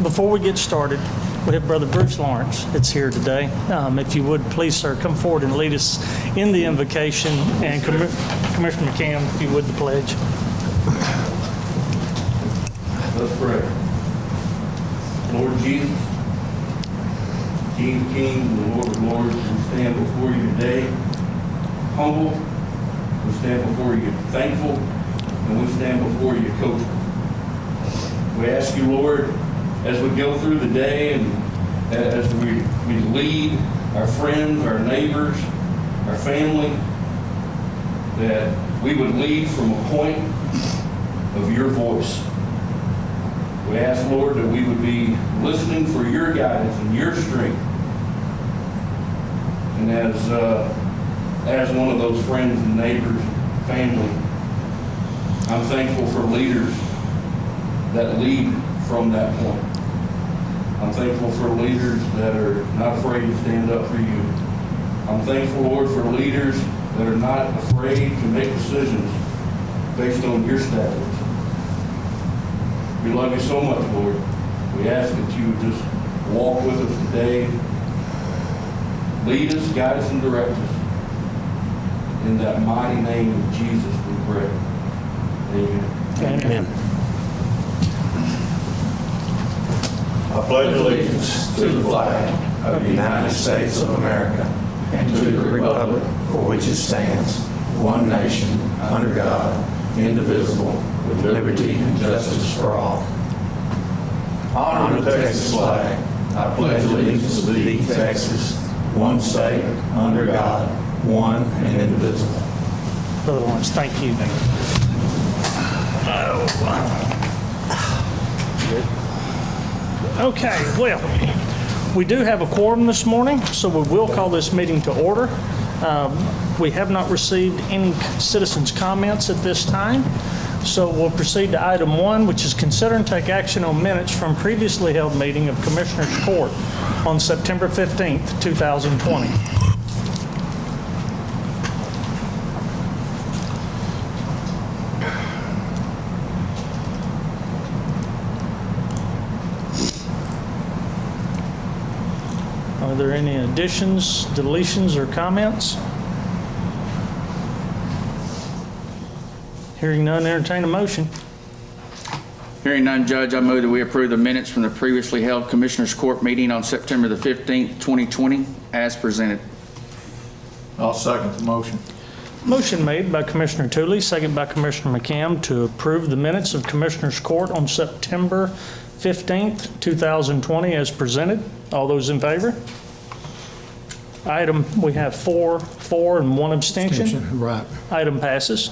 Before we get started, we have Brother Bruce Lawrence that's here today. If you would, please, sir, come forward and lead us in the invocation. And Commissioner McCann, if you would, the pledge. Let's pray. Lord Jesus, King of Kings and Lord of Lords, we stand before you today humble, we stand before you thankful, and we stand before you coachable. We ask you, Lord, as we go through the day and as we lead our friends, our neighbors, our family, that we would lead from a point of your voice. We ask, Lord, that we would be listening for your guidance and your strength. And as one of those friends and neighbors, family, I'm thankful for leaders that lead from that point. I'm thankful for leaders that are not afraid to stand up for you. I'm thankful, Lord, for leaders that are not afraid to make decisions based on your standards. We love you so much, Lord. We ask that you would just walk with us today. Lead us, guide us, and direct us. In that mighty name of Jesus we pray. Amen. Amen. I pledge allegiance to the flag of the United States of America and to the republic for which it stands, one nation, under God, indivisible, with liberty and justice for all. Honor the Texas flag. I pledge allegiance to thee, Texas, one state, under God, one and indivisible. Brother Lawrence, thank you. Okay, well, we do have a quorum this morning, so we will call this meeting to order. We have not received any citizens' comments at this time, so we'll proceed to item 1, which is consider and take action on minutes from previously held meeting of Commissioners Court on September 15th, 2020. Are there any additions, deletions, or comments? Hearing none, entertain a motion. Hearing none, Judge, I move that we approve the minutes from the previously held Commissioners Court meeting on September the 15th, 2020, as presented. I'll second the motion. Motion made by Commissioner Tooley, second by Commissioner McCam to approve the minutes of Commissioners Court on September 15th, 2020, as presented. All those in favor? Item, we have 4 for, and 1 abstention. Right. Item passes.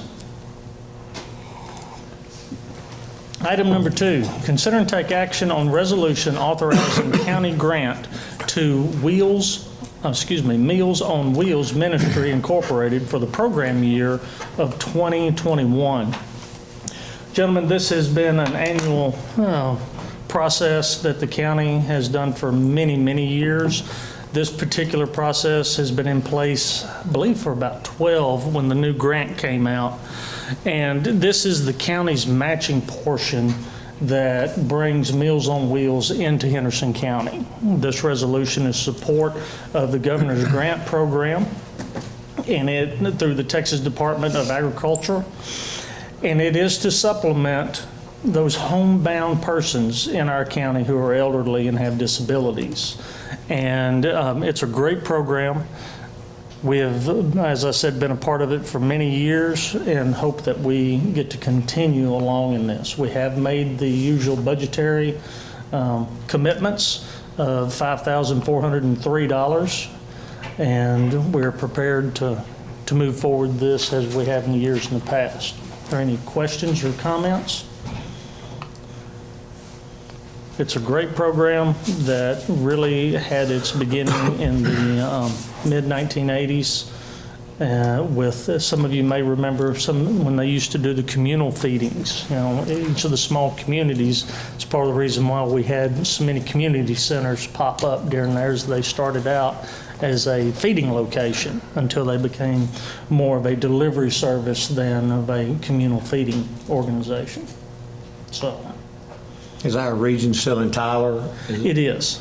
Item number 2, consider and take action on resolution authorizing county grant to Meals on Wheels Ministry Incorporated for the program year of 2021. Gentlemen, this has been an annual process that the county has done for many, many years. This particular process has been in place, I believe, for about 12 when the new grant came out. And this is the county's matching portion that brings Meals on Wheels into Henderson County. This resolution is support of the governor's grant program and it through the Texas Department of Agriculture. And it is to supplement those homebound persons in our county who are elderly and have disabilities. And it's a great program. We have, as I said, been a part of it for many years and hope that we get to continue along in this. We have made the usual budgetary commitments of $5,403, and we're prepared to move forward this as we have in years in the past. Are there any questions or comments? It's a great program that really had its beginning in the mid-1980s with, some of you may remember, when they used to do the communal feedings. You know, each of the small communities, it's part of the reason why we had so many community centers pop up during there, as they started out as a feeding location until they became more of a delivery service than of a communal feeding organization. So Is our region still in Tyler? It is.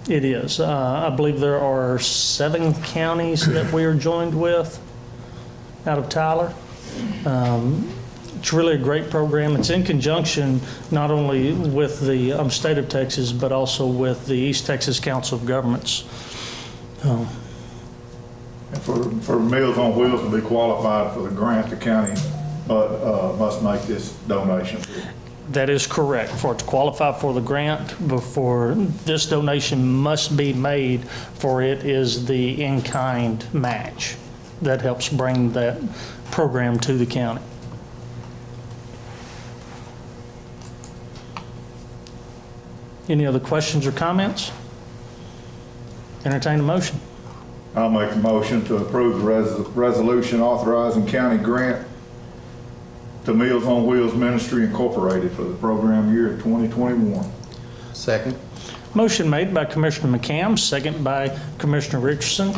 It is. I believe there are 7 counties that we are joined with out of Tyler. It's really a great program. It's in conjunction not only with the state of Texas, but also with the East Texas Council of Governments. For Meals on Wheels to be qualified for the grant, the county must make this donation. That is correct. For it to qualify for the grant, before this donation must be made, for it is the in-kind match that helps bring that program to the county. Any other questions or comments? Entertain a motion. I'll make the motion to approve the resolution authorizing county grant to Meals on Wheels Ministry Incorporated for the program year 2021. Second. Motion made by Commissioner McCam, second by Commissioner Richardson,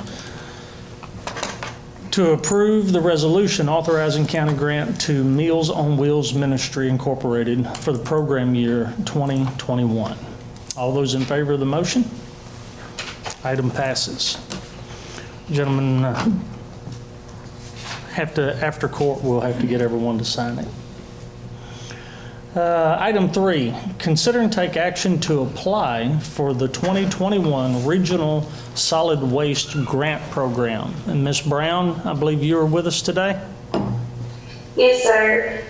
to approve the resolution authorizing county grant to Meals on Wheels Ministry Incorporated for the program year 2021. All those in favor of the motion? Item passes. Gentlemen, after court, we'll have to get everyone to sign it. Item 3, consider and take action to apply for the 2021 Regional Solid Waste Grant Program. And Ms. Brown, I believe you are with us today? Yes, sir.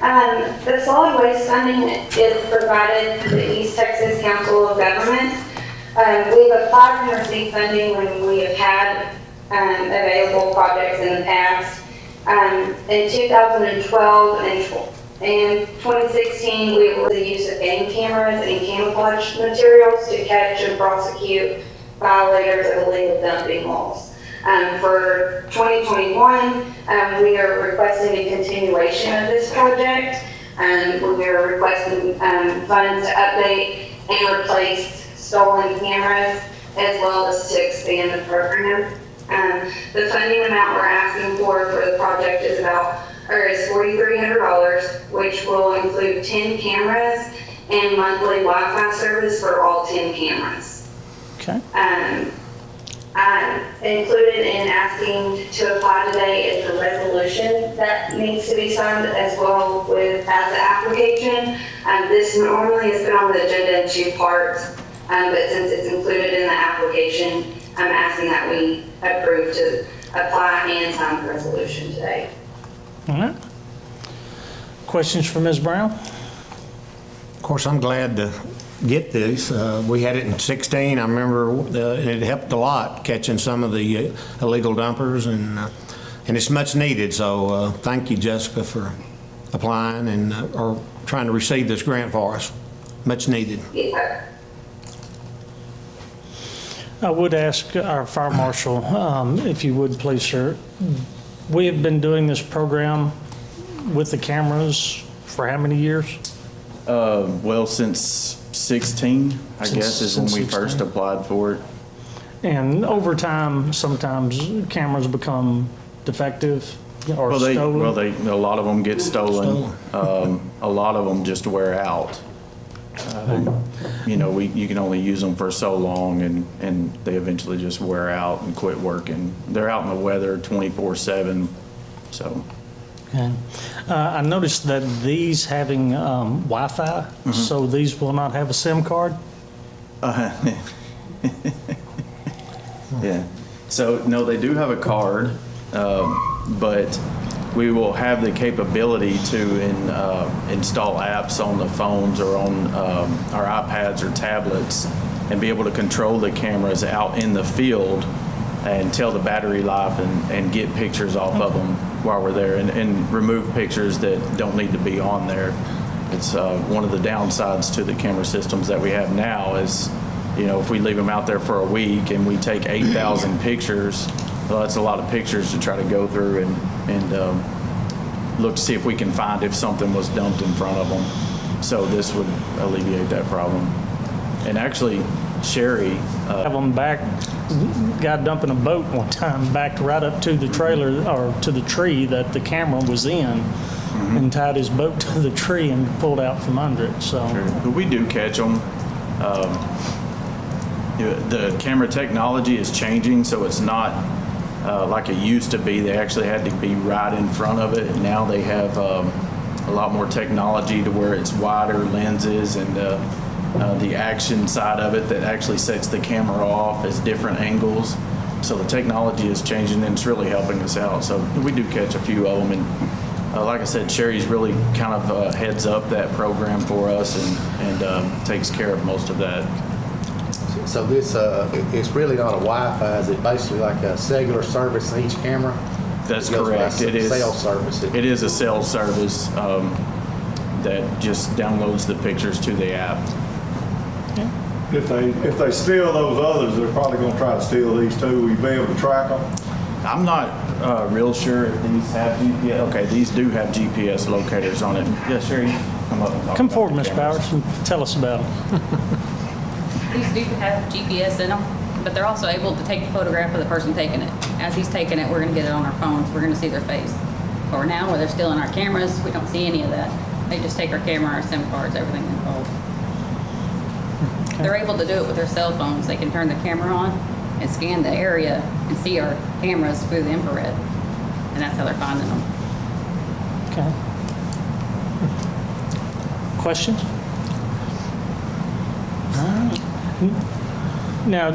The solid waste funding is provided through the East Texas Council of Governments. We've applied and received funding when we have had available projects in the past. In 2012 and 2016, we were the use of game cameras and camouflage materials to catch and prosecute violators of illegal dumping laws. For 2021, we are requesting a continuation of this project. We are requesting funds to update and replace stolen cameras, as well as to expand the program. The funding amount we're asking for the project is $4,300, which will include 10 cameras and monthly Wi-Fi service for all 10 cameras. Okay. Included in asking to apply today is the resolution that needs to be signed as well as the application. This normally has been on the agenda in 2 parts, but since it's included in the application, I'm asking that we approve to apply and sign the resolution today. All right. Questions for Ms. Brown? Of course, I'm glad to get this. We had it in 16. I remember it helped a lot catching some of the illegal dumpers, and it's much needed. So thank you, Jessica, for applying and or trying to receive this grant for us. Much needed. Yes, sir. I would ask our fire marshal, if you would please, sir. We have been doing this program with the cameras for how many years? Well, since 16, I guess, is when we first 16. applied for it. And over time, sometimes cameras become defective or stolen. A lot of them get stolen. A lot of them just wear out. You can only use them for so long, and they eventually just wear out and quit working. They're out in the weather 24/7, so. Okay. I noticed that these having Wi-Fi, so these will not have a SIM card? Yeah. So, no, they do have a card, but we will have the capability to install apps on the phones or on our iPads or tablets and be able to control the cameras out in the field and tell the battery life and get pictures off of them while we're there and remove pictures that don't need to be on there. It's one of the downsides to the camera systems that we have now is, if we leave them out there for a week and we take 8,000 pictures, well, that's a lot of pictures to try to go through and look to see if we can find if something was dumped in front of them. So this would alleviate that problem. And actually, Sherry, Have them back, guy dumping a boat one time, backed right up to the trailer or to the tree that the camera was in. and tied his boat to the tree and pulled out from under it, so. But we do catch them. The camera technology is changing, so it's not like it used to be. They actually had to be right in front of it. Now they have a lot more technology to where it's wider lenses, and the action side of it that actually sets the camera off is different angles. So the technology is changing, and it's really helping us out. So we do catch a few of them, and like I said, Sherry's really kind of heads up that program for us and takes care of most of that. So this, it's really not a Wi-Fi, is it basically like a cellular service in each camera? That's It goes by correct. It is cell service. It is a cell service that just downloads the pictures to the app. If they steal those others, they're probably gonna try to steal these too. Will you be able to track them? I'm not real sure if these have GPS. Okay, these do have GPS locators on it. Yeah, Sherry, come up and talk Come about forward, the Ms. cameras. Bowers, and tell us about them. These do have GPS in them, but they're also able to take a photograph of the person taking it. As he's taking it, we're going to get it on our phones. We're going to see their face. Or now, where they're still in our cameras, we don't see any of that. They just take our camera, our SIM cards, everything involved. They're able to do it with their cell phones. They can turn the camera on and scan the area and see our cameras through the infrared. And that's how they're finding them. Okay. Questions? All right. Now,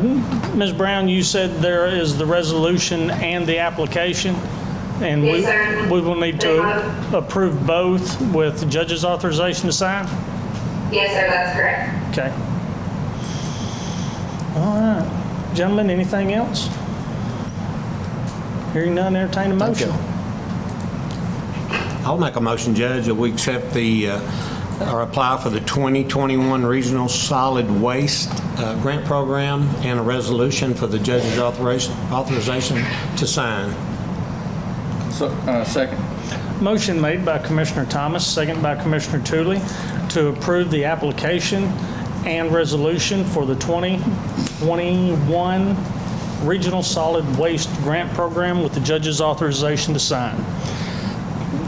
Ms. Brown, you said there is the resolution and the application, and Yes, sir. we will need to approve both with the judge's authorization to sign? Yes, sir, that's correct. Okay. All right. Gentlemen, anything else? Hearing none, entertain a motion. I'll make a motion, Judge, that we accept or apply for the 2021 Regional Solid Waste Grant Program and a resolution for the judge's authorization to sign. Second. Motion made by Commissioner Thomas, second by Commissioner Tooley, to approve the application and resolution for the 2021 Regional Solid Waste Grant Program with the judge's authorization to sign.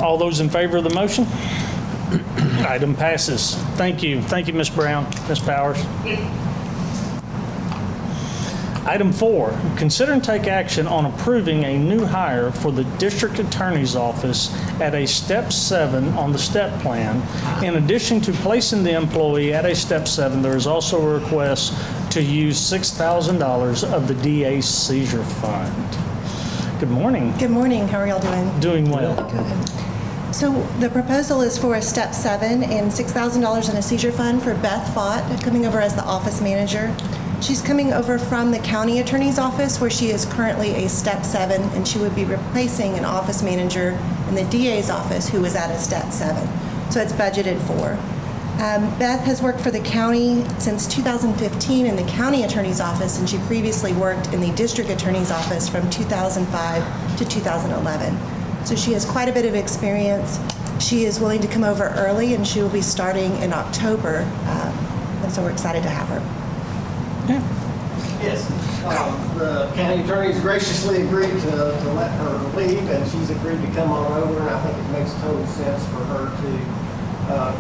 All those in favor of the motion? Item passes. Thank you. Thank you, Ms. Brown, Ms. Powers. Item 4, consider and take action on approving a new hire for the District Attorney's Office at a Step 7 on the STEP plan. In addition to placing the employee at a Step 7, there is also a request to use $6,000 of the DA's seizure fund. Good morning. Good morning. How are y'all doing? Doing well. Good. So the proposal is for a Step 7 and $6,000 in a seizure fund for Beth Fott, coming over as the office manager. She's coming over from the county attorney's office, where she is currently a Step 7, and she would be replacing an office manager in the DA's office who was at a Step 7. So it's budgeted for. Beth has worked for the county since 2015 in the county attorney's office, and she previously worked in the district attorney's office from 2005 to 2011. So she has quite a bit of experience. She is willing to come over early, and she will be starting in October. And so we're excited to have her. Yes, the county attorney's graciously agreed to let her leave, and she's agreed to come on over, and I think it makes total sense for her to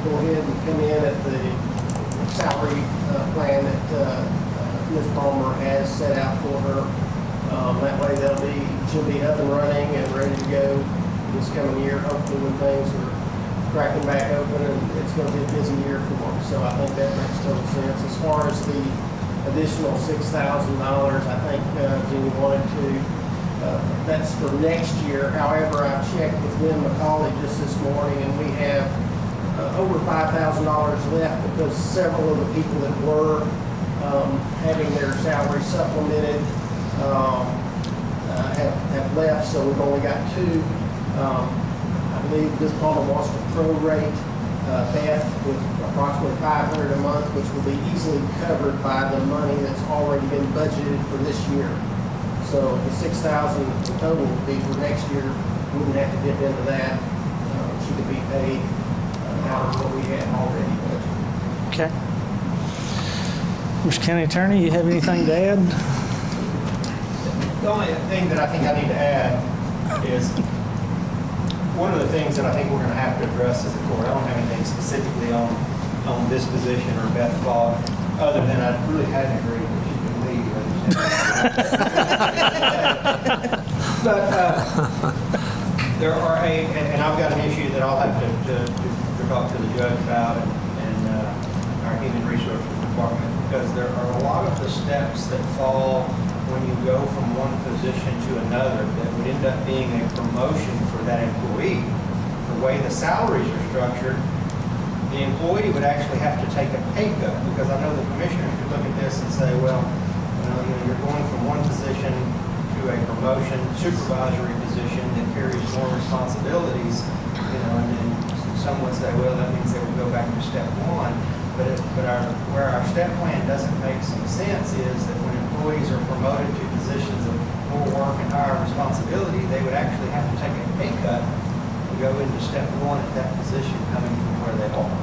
go ahead and come in at the salary plan that Ms. Palmer has set out for her. That way she'll be up and running and ready to go this coming year, hopefully when things are cracking back open, and it's going to be a busy year for them. So I think that makes total sense. As far as the additional $6,000, I think Jeannie wanted to, that's for next year. However, I checked with Lynn McCauley just this morning, and we have over $5,000 left because several of the people that were having their salary supplemented have left, so we've only got 2. I believe Ms. Palmer wants to prorate Beth with approximately $500 a month, which will be easily covered by the money that's already been budgeted for this year. So the $6,000 total will be for next year. We wouldn't have to dip into that. She could be paid out of what we had already budgeted. Okay. Mr. County Attorney, you have anything to add? The only thing that I think I need to add is one of the things that I think we're going to have to address as a court, I don't have anything specifically on this position or Beth Fogg, other than I really hadn't agreed that she could leave. But there are and I've got an issue that I'll have to talk to the judge about and our Human Resources Department, because there are a lot of the steps that fall when you go from one position to another that would end up being a promotion for that employee. The way the salaries are structured, the employee would actually have to take a pay cut, because I know the commissioners could look at this and say, well, you're going from one position to a promotion, supervisory position that carries more responsibilities, and then some would say, well, that means they would go back to step one. But where our step plan doesn't make some sense is that when employees are promoted to positions of more work and higher responsibility, they would actually have to take a pay cut to go into step one at that position coming from where they are.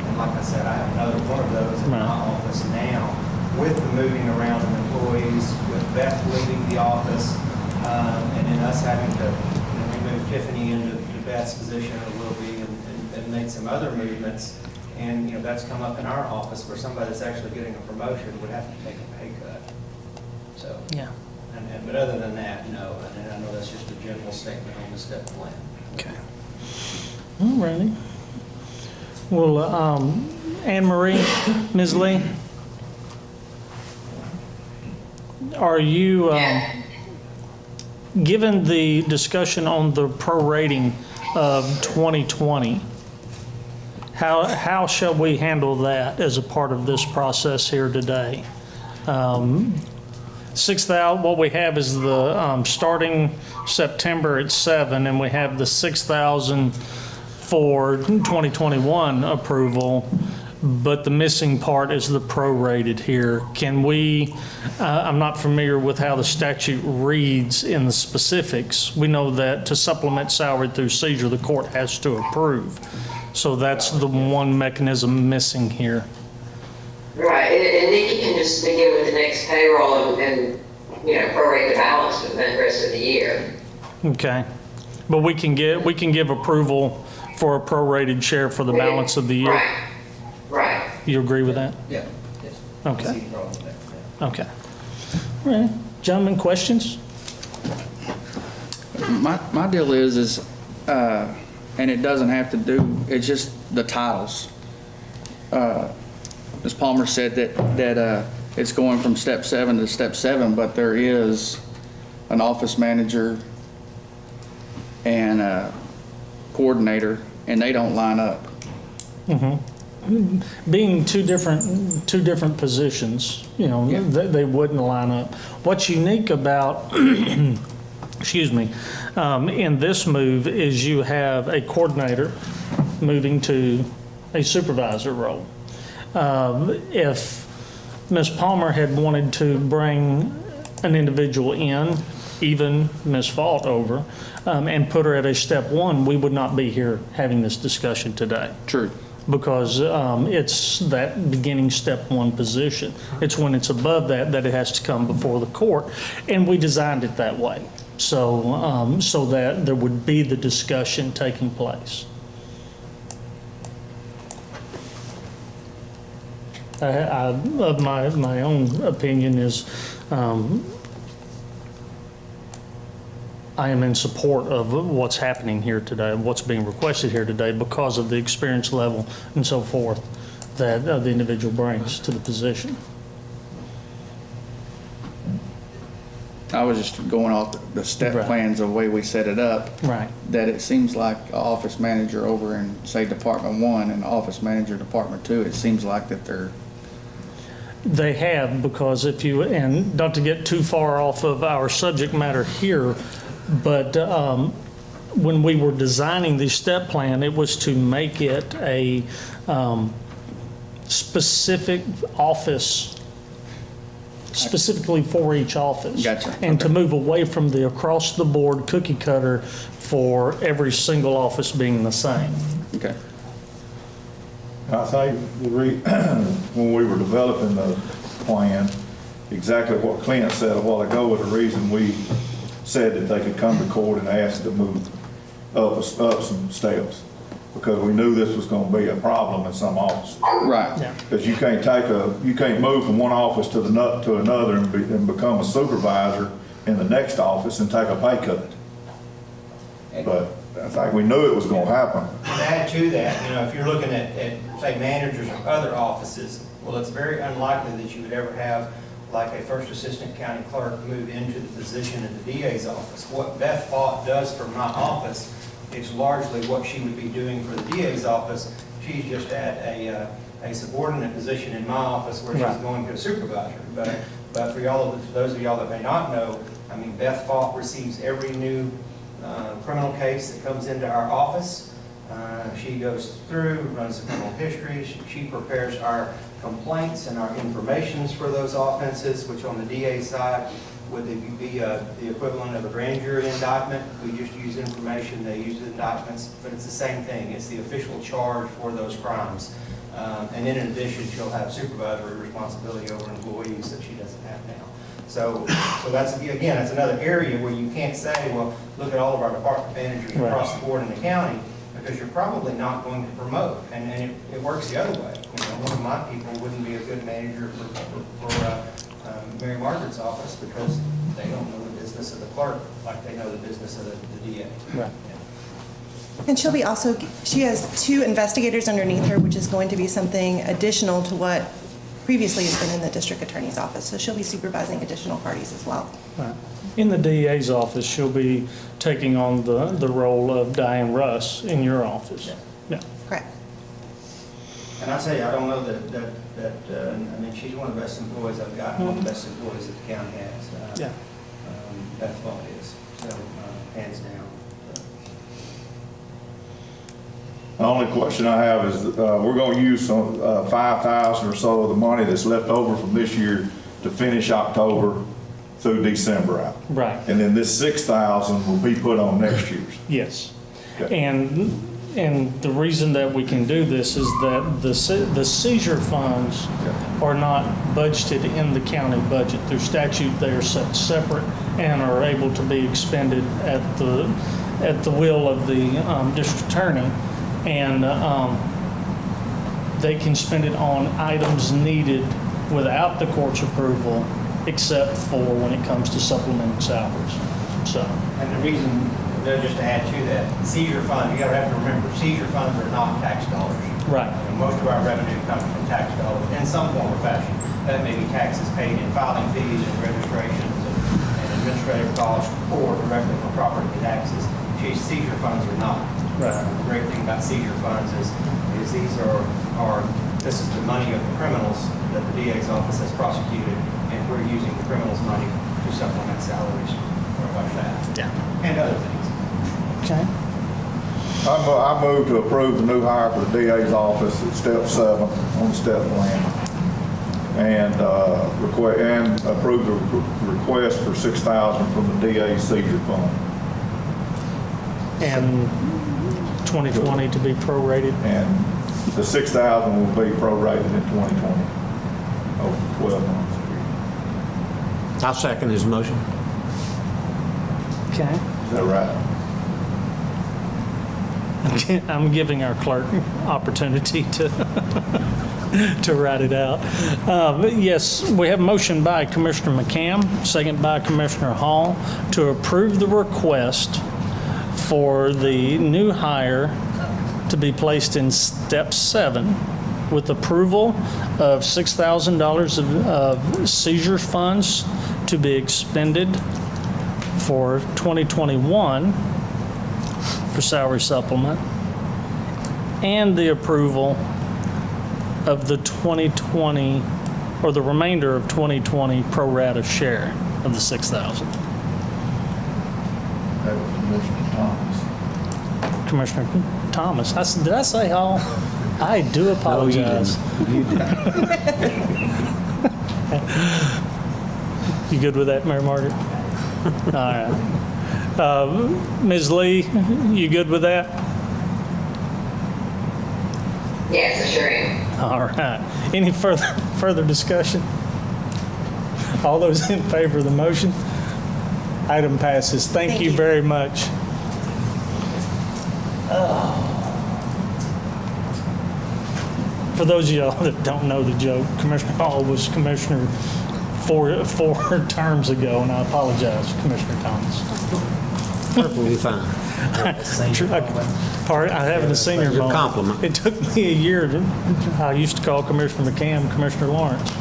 And like I said, I have another one of those in my office now with the moving around of employees, with Beth leaving the office, and then us having to we moved Tiffany into Beth's position, or will be, and made some other movements. And, that's come up in our office where somebody that's actually getting a promotion would have to take a pay cut. So, Yeah. But other than that, no. And I know that's just a general statement on the step plan. Okay. All righty. Well, Anne Marie, Ms. Lee, are you, given the discussion on the prorating of 2020, how shall we handle that as a part of this process here today? 6,000, what we have is the starting September at 7, and we have the 6,000 for 2021 approval, but the missing part is the prorated here. Can we, I'm not familiar with how the statute reads in the specifics. We know that to supplement salary through seizure, the court has to approve. So that's the one mechanism missing here. Right, and Nikki can just begin with the next payroll and prorate the balance for the rest of the year. Okay, but we can give approval for a prorated share for the balance of the year. Right. You agree with that? Yeah. Yes. Okay. Okay. All right, gentlemen, questions? My deal is and it doesn't have to do, it's just the titles. Ms. Palmer said that it's going from step 7 to step 7, but there is an office manager and a coordinator, and they don't line up. Being two different positions, they wouldn't line up. What's unique about excuse me, in this move is you have a coordinator moving to a supervisor role. If Ms. Palmer had wanted to bring an individual in, even Ms. Fault over, and put her at a step 1, we would not be here having this discussion today. True. Because it's that beginning step 1 position. It's when it's above that it has to come before the court, and we designed it that way. So that there would be the discussion taking place. Of my own opinion is, I am in support of what's happening here today, what's being requested here today, because of the experience level and so forth that the individual brings to the position. I was just going off the step Right. plans, the way we set it up. Right. That it seems like an office manager over in, say, Department 1 and office manager Department 2, it seems like that They have, because and not to get too far off of our subject matter here, but when we were designing the step plan, it was to make it a specific office, specifically for each office. Gotcha. And to move away from the across-the-board cookie cutter for every single office being the same. Okay. I think when we were developing the plan, exactly what Clint said a while ago was the reason we said that they could come to court and ask to move up some steps, because we knew this was gonna be a problem in some offices. Right. Yeah. Because you can't move from one office to another and become a supervisor in the next office and take a pay cut. But I think we knew it was gonna happen. To add to that, if you're looking at, say, managers of other offices, well, it's very unlikely that you would ever have like a first assistant county clerk move into the position in the DA's office. What Beth Fott does for my office is largely what she would be doing for the DA's office. She's just at a subordinate position in my office where she's going to a supervisor. But for those of y'all that may not know, Beth Fott receives every new criminal case that comes into our office. She goes through, runs the criminal history. She prepares our complaints and our informations for those offenses, which on the DA side would be the equivalent of a grand jury indictment. We just use information, they use the indictments, but it's the same thing. It's the official charge for those crimes. And then in addition, she'll have supervisory responsibility over employees that she doesn't have now. So that's, again, that's another area where you can't say, well, look at all of our department managers across the board in the county, because you're probably not going to promote. And it works the other way. One of my people wouldn't be a good manager for Mary Margaret's office because they don't know the business of the clerk like they know the business of the DA. Right. And she has 2 investigators underneath her, which is going to be something additional to what previously has been in the district attorney's office. So she'll be supervising additional parties as well. Right. In the DA's office, she'll be taking on the role of Diane Russ in your office. Yeah. Correct. And I tell you, I don't know that she's one of the best employees I've got, one of the best employees that the county has. Yeah. Beth Fott is, so hands down. The only question I have is, we're gonna use some, 5,000 or so of the money that's left over from this year to finish October through December out. Right. And then this 6,000 will be put on next year's. Yes. Okay. And the reason that we can do this is that the seizure funds are not budgeted in the county budget. Through statute, they are set separate and are able to be expended at the will of the district attorney. And they can spend it on items needed without the court's approval, except for when it comes to supplementing salaries. So. And the reason, just to add to that, seizure funds, you gotta have to remember, seizure funds are not tax dollars. Right. Most of our revenue comes from tax dollars in some form or fashion. That may be taxes paid in filing fees and registrations and administrative costs, or directly for property taxes. Seizure funds are not. Right. The great thing about seizure funds is this is the money of the criminals that the DA's office has prosecuted, and we're using the criminals' money to supplement salaries like that. Yeah. And other things. Okay. I move to approve the new hire for the DA's office at step 7 on the step plan. And approve the request for 6,000 from the DA's seizure fund. And 2020 to be prorated. And the 6,000 will be prorated in 2020 over 12 months. I'll second his motion. Okay. Is that right? I'm giving our clerk opportunity to write it out. Yes, we have motion by Commissioner McCam, second by Commissioner Hall, to approve the request for the new hire to be placed in step 7 with approval of $6,000 of seizure funds to be expended for 2021 for salary supplement, and the approval of the 2020 or the remainder of 2020 pro rata share of the 6,000. That was Commissioner Thomas. Commissioner Thomas, did I say Hall? I do apologize. No, you didn't. You good with that, Mary Margaret? All right. Ms. Lee, you good with that? Yes, I sure am. All right. Any further discussion? All those in favor of the motion? Item passes. Thank you very much. For those of y'all that don't know the joke, Commissioner Hall was commissioner four terms ago, and I apologize, Commissioner Thomas. Perfectly fine. I have a senior Your moment. compliment. It took me a year. I used to call Commissioner McCam Commissioner Lawrence.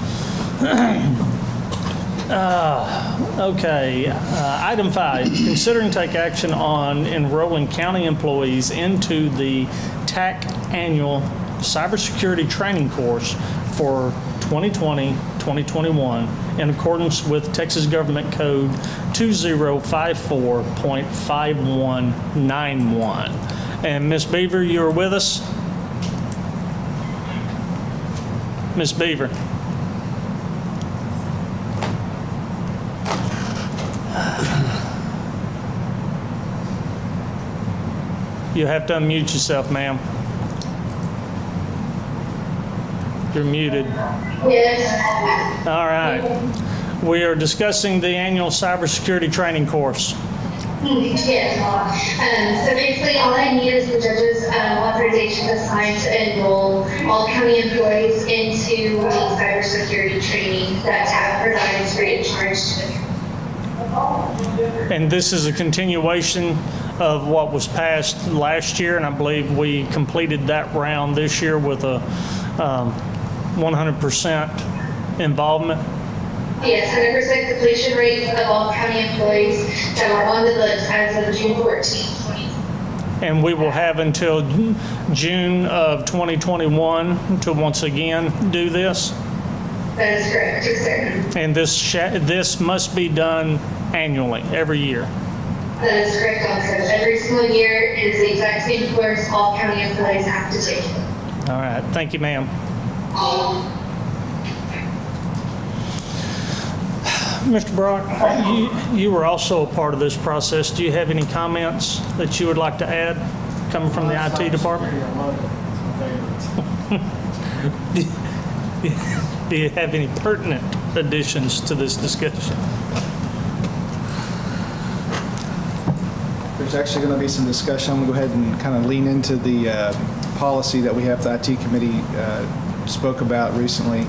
Okay, item 5, consider and take action on enrolling county employees into the TAC annual cybersecurity training course for 2020-2021 in accordance with Texas Government Code 2054.5191. And Ms. Beaver, you're with us? Ms. Beaver. You have to unmute yourself, ma'am. You're muted. Yes. All right. We are discussing the annual cybersecurity training course. Yes. So basically, all I need is the judge's authorization to sign to enroll all county employees into the cybersecurity training that TAP provides free of charge to them. And this is a continuation of what was passed last year, and I believe we completed that round this year with a 100% involvement. Yes, 100% completion rate of all county employees that were on the books as of June 14th. And we will have until June of 2021 to once again do this. That is correct, yes, sir. And this must be done annually, every year. That is correct also. Every single year is the exact same course all county employees have to take. All right, thank you, ma'am. Mr. Brock, you were also a part of this process. Do you have any comments that you would like to add coming from the IT department? Do you have any pertinent additions to this discussion? There's actually going to be some discussion. I'm going to go ahead and kind of lean into the policy that we have, the IT committee spoke about recently.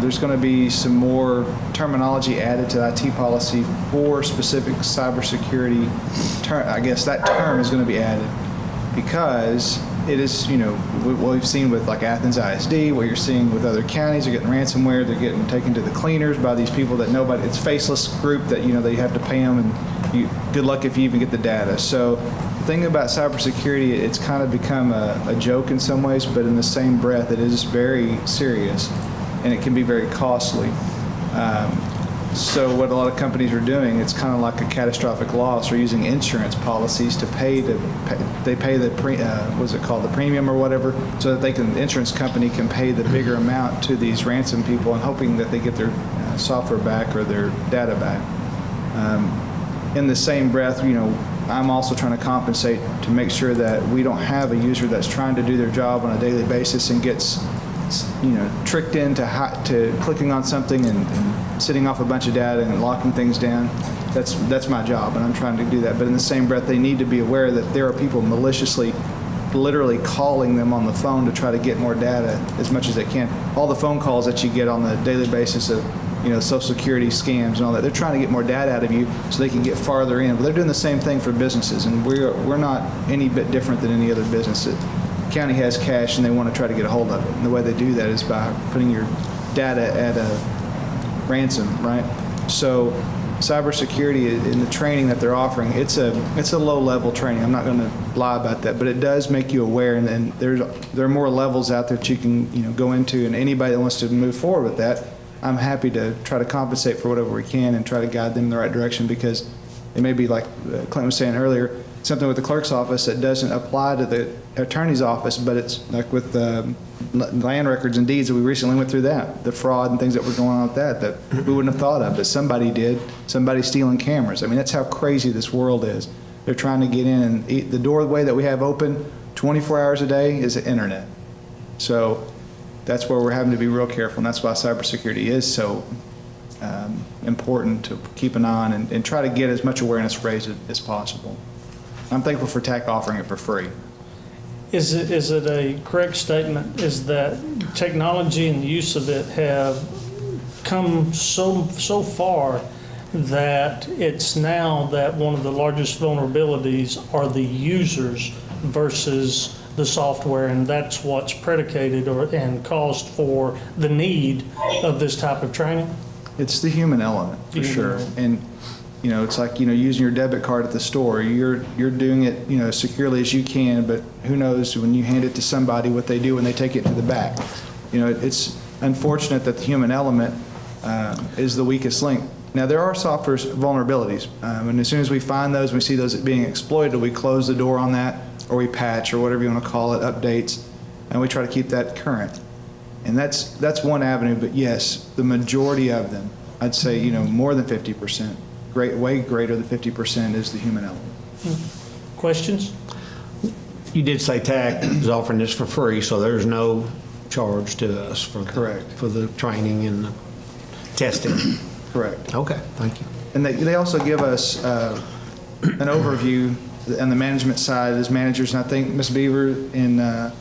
There's going to be some more terminology added to the IT policy for specific cybersecurity. I guess that term is going to be added because it is, what we've seen with like Athens ISD, what you're seeing with other counties, they're getting ransomware, they're getting taken to the cleaners by these people that nobody, it's faceless group that, they have to pay them, and good luck if you even get the data. So the thing about cybersecurity, it's kind of become a joke in some ways, but in the same breath, it is very serious and it can be very costly. So what a lot of companies are doing, it's kind of like a catastrophic loss. They're using insurance policies to pay the what's it called, the premium or whatever, so that the insurance company can pay the bigger amount to these ransom people and hoping that they get their software back or their data back. In the same breath, I'm also trying to compensate to make sure that we don't have a user that's trying to do their job on a daily basis and gets tricked into clicking on something and sitting off a bunch of data and locking things down. That's my job, and I'm trying to do that. But in the same breath, they need to be aware that there are people maliciously, literally calling them on the phone to try to get more data as much as they can. All the phone calls that you get on the daily basis of Social Security scams and all that, they're trying to get more data out of you so they can get farther in. But they're doing the same thing for businesses, and we're not any bit different than any other business. The county has cash and they want to try to get a hold of it. And the way they do that is by putting your data at a ransom, right? So cybersecurity in the training that they're offering, it's a low-level training. I'm not going to lie about that, but it does make you aware, and there are more levels out there that you can go into, and anybody that wants to move forward with that, I'm happy to try to compensate for whatever we can and try to guide them in the right direction, because it may be like Clint was saying earlier, something with the clerk's office that doesn't apply to the attorney's office, but it's like with land records and deeds that we recently went through that, the fraud and things that were going on with that we wouldn't have thought of, but somebody did. Somebody stealing cameras. I mean, that's how crazy this world is. They're trying to get in, and the doorway that we have open 24 hours a day is the internet. So that's where we're having to be real careful, and that's why cybersecurity is so important to keep an eye on and try to get as much awareness raised as possible. I'm thankful for TAC offering it for free. Is it a correct statement, is that technology and the use of it have come so far that it's now that one of the largest vulnerabilities are the users versus the software, and that's what's predicated and caused for the need of this type of training? It's the human element, for sure. And, it's like, using your debit card at the store. You're doing it, as securely as you can, but who knows when you hand it to somebody what they do when they take it to the back. It's unfortunate that the human element is the weakest link. Now, there are software vulnerabilities, and as soon as we find those, we see those being exploited, we close the door on that, or we patch, or whatever you want to call it, updates, and we try to keep that current. And that's one avenue, but yes, the majority of them, I'd say, more than 50%, way greater than 50% is the human element. Questions? You did say TAC is offering this for free, so there's no charge to us for Correct. For the training and the testing. Correct. Okay, thank you. And they also give us an overview on the management side as managers, and I think Ms. Beaver and I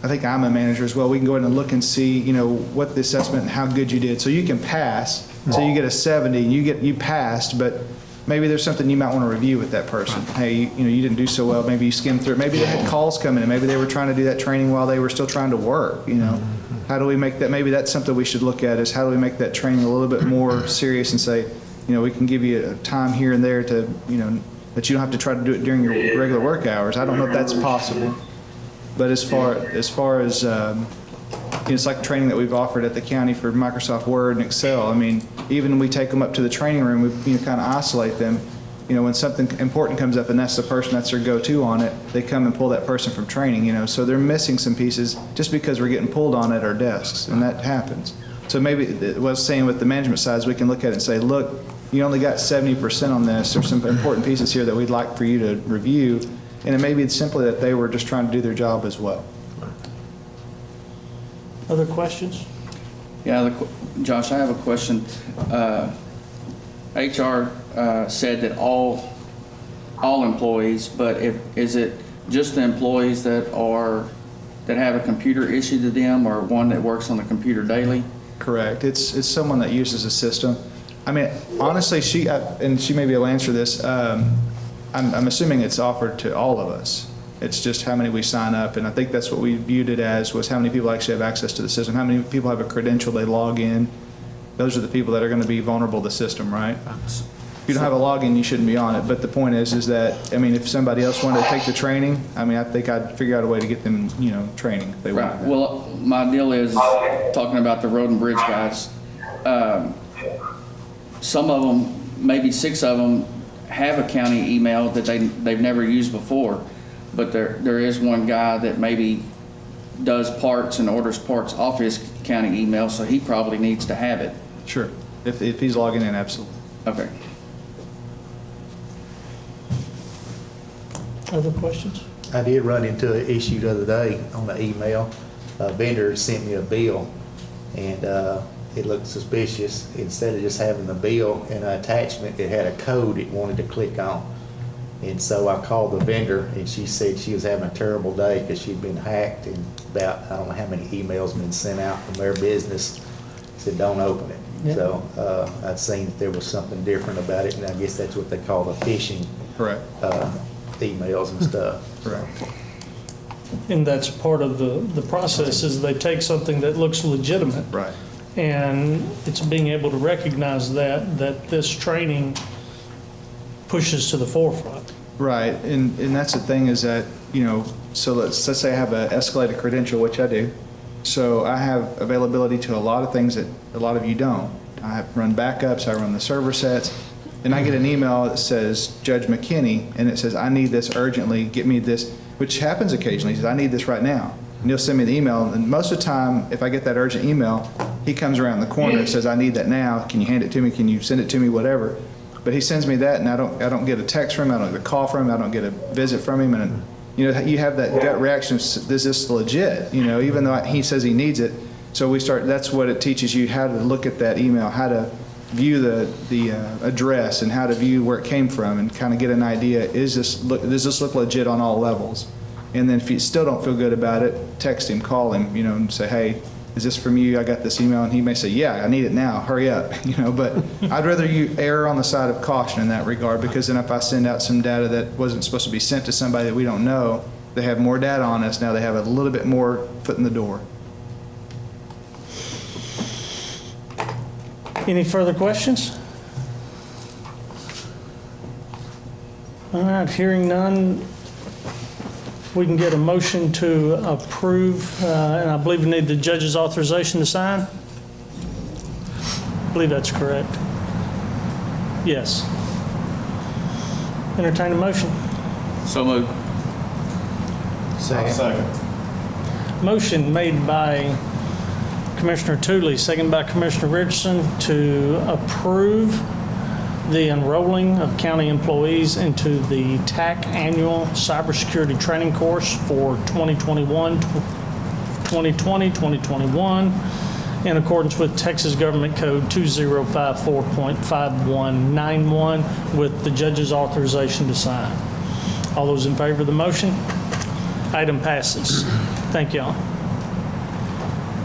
think I'm a manager as well. We can go ahead and look and see, what the assessment and how good you did. So you can pass. So you get a 70, you passed, but maybe there's something you might want to review with that person. Hey, you didn't do so well. Maybe you skimmed through it. Maybe they had calls coming in. Maybe they were trying to do that training while they were still trying to work. How do we make that? Maybe that's something we should look at, is how do we make that training a little bit more serious and say, we can give you a time here and there to, that you don't have to try to do it during your regular work hours. I don't know if that's possible. But as far as it's like training that we've offered at the county for Microsoft Word and Excel. I mean, even when we take them up to the training room, we kind of isolate them. When something important comes up and that's the person that's their go-to on it, they come and pull that person from training. So they're missing some pieces just because we're getting pulled on at our desks, and that happens. So maybe what I was saying with the management side is we can look at it and say, look, you only got 70% on this. There's some important pieces here that we'd like for you to review. And it may be simply that they were just trying to do their job as well. Other questions? Yeah, Josh, I have a question. HR said that all employees, but is it just the employees that have a computer issued to them, or one that works on the computer daily? Correct. It's someone that uses a system. I mean, honestly, she maybe will answer this. I'm assuming it's offered to all of us. It's just how many we sign up, and I think that's what we viewed it as, was how many people actually have access to the system, how many people have a credential, they log in. Those are the people that are going to be vulnerable to the system, right? If you don't have a login, you shouldn't be on it. But the point is that, if somebody else wanted to take the training, I think I'd figure out a way to get them, training if they wanted that. Well, my deal is talking about the road and bridge guys. Some of them, maybe 6 of them, have a county email that they've never used before, but there is one guy that maybe does parts and orders parts off his county email, so he probably needs to have it. Sure, if he's logging in, absolutely. Okay. Other questions? I did run into an issue the other day on the email. A vendor sent me a bill, and it looked suspicious. Instead of just having the bill and an attachment, it had a code it wanted to click on. And so I called the vendor, and she said she was having a terrible day because she'd been hacked, and about, I don't know how many emails been sent out from their business. Said, don't open it. Yeah. So I'd seen that there was something different about it, and I guess that's what they call the phishing. Correct. Emails and stuff. Correct. And that's part of the process, is they take something that looks legitimate. Right. And it's being able to recognize that this training pushes to the forefront. Right, and that's the thing is that, so let's say I have an escalated credential, which I do. So I have availability to a lot of things that a lot of you don't. I run backups, I run the server sets, and I get an email that says Judge McKinney, and it says, I need this urgently, get me this, which happens occasionally. He says, I need this right now. And he'll send me the email, and most of the time, if I get that urgent email, he comes around the corner and says, I need that now, can you hand it to me, can you send it to me, whatever. But he sends me that, and I don't get a text from him, I don't get a call from him, I don't get a visit from him, and you have that gut reaction, is this legit? Even though he says he needs it. So that's what it teaches you, how to look at that email, how to view the address and how to view where it came from and kind of get an idea, does this look legit on all levels? And then if you still don't feel good about it, text him, call him, and say, hey, is this from you? I got this email. And he may say, yeah, I need it now. Hurry up. But I'd rather you err on the side of caution in that regard, because then if I send out some data that wasn't supposed to be sent to somebody that we don't know, they have more data on us. Now they have a little bit more foot in the door. Any further questions? All right, hearing none, we can get a motion to approve, and I believe we need the judge's authorization to sign. I believe that's correct. Yes. Entertain a motion. So moved. Second. Motion made by Commissioner Tooley, second by Commissioner Richardson, to approve the enrolling of county employees into the TAC annual cybersecurity training course for 2020-2021 in accordance with Texas Government Code 2054.5191 with the judge's authorization to sign. All those in favor of the motion? Item passes. Thank you all.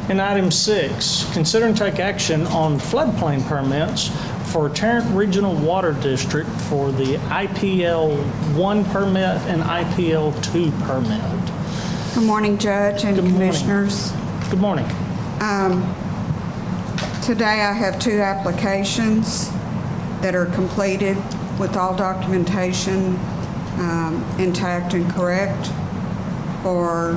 And item 6, consider and take action on floodplain permits for Tarrant Regional Water District for the IPL 1 permit and IPL 2 permit. Good morning, Judge and Commissioners. Good morning. Today I have 2 applications that are completed with all documentation intact and correct. For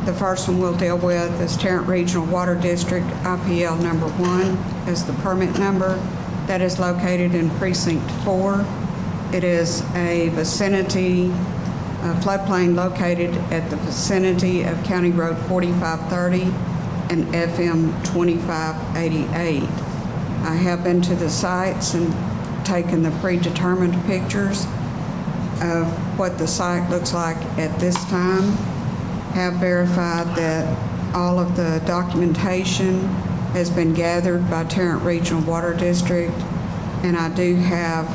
the first one we'll deal with is Tarrant Regional Water District IPL number 1 as the permit number. That is located in Precinct 4. It is a vicinity, a floodplain located at the vicinity of County Road 4530 and FM 2588. I have been to the sites and taken the predetermined pictures of what the site looks like at this time. Have verified that all of the documentation has been gathered by Tarrant Regional Water District, and I do have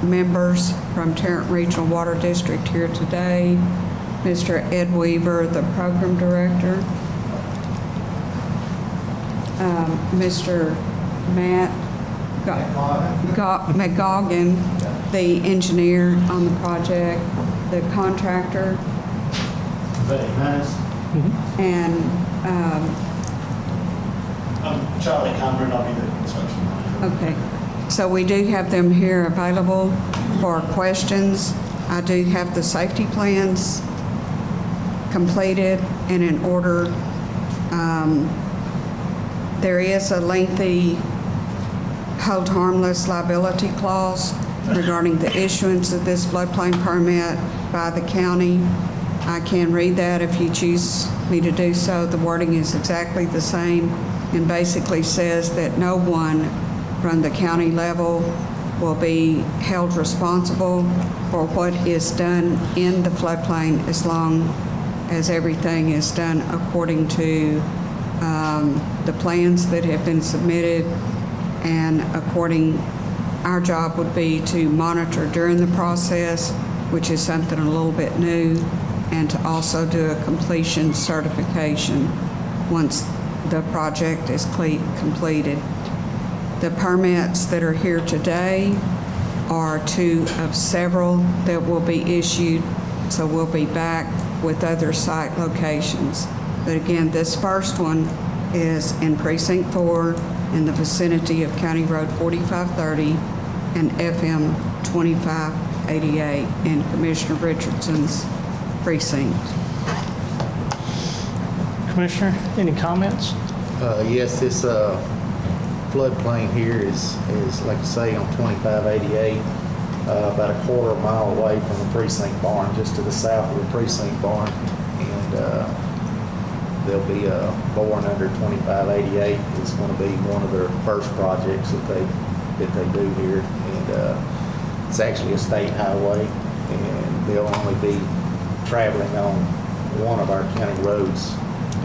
members from Tarrant Regional Water District here today. Mr. Ed Weaver, the Program Director, Mr. Matt McGoggin, the engineer on the project, the contractor, and I'm Charlie Cameron, I'll be the construction manager. okay. So we do have them here available for questions. I do have the safety plans completed and in order. There is a lengthy hold harmless liability clause regarding the issuance of this floodplain permit by the county. I can read that if you choose me to do so. The wording is exactly the same and basically says that no one from the county level will be held responsible for what is done in the floodplain as long as everything is done according to the plans that have been submitted, and our job would be to monitor during the process, which is something a little bit new, and to also do a completion certification once the project is completed. The permits that are here today are 2 of several that will be issued, so we'll be back with other site locations. But again, this first one is in Precinct 4 in the vicinity of County Road 4530 and FM 2588 in Commissioner Richardson's precinct. Commissioner, any comments? Yes, this floodplain here is like I say on 2588, about a quarter of a mile away from the precinct barn, just to the south of the precinct barn, and there'll be a born under 2588. It's going to be one of their first projects that they do here, and it's actually a state highway, and they'll only be traveling on one of our county roads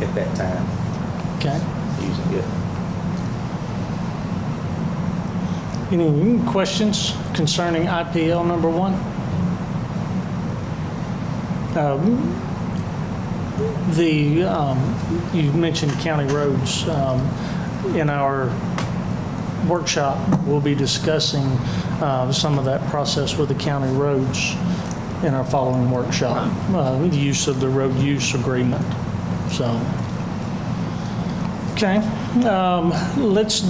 at that time. Okay. Using it. Any questions concerning IPL number 1? You mentioned county roads. In our workshop, we'll be discussing some of that process with the county roads in our following workshop, the use of the road use agreement. So, okay, let's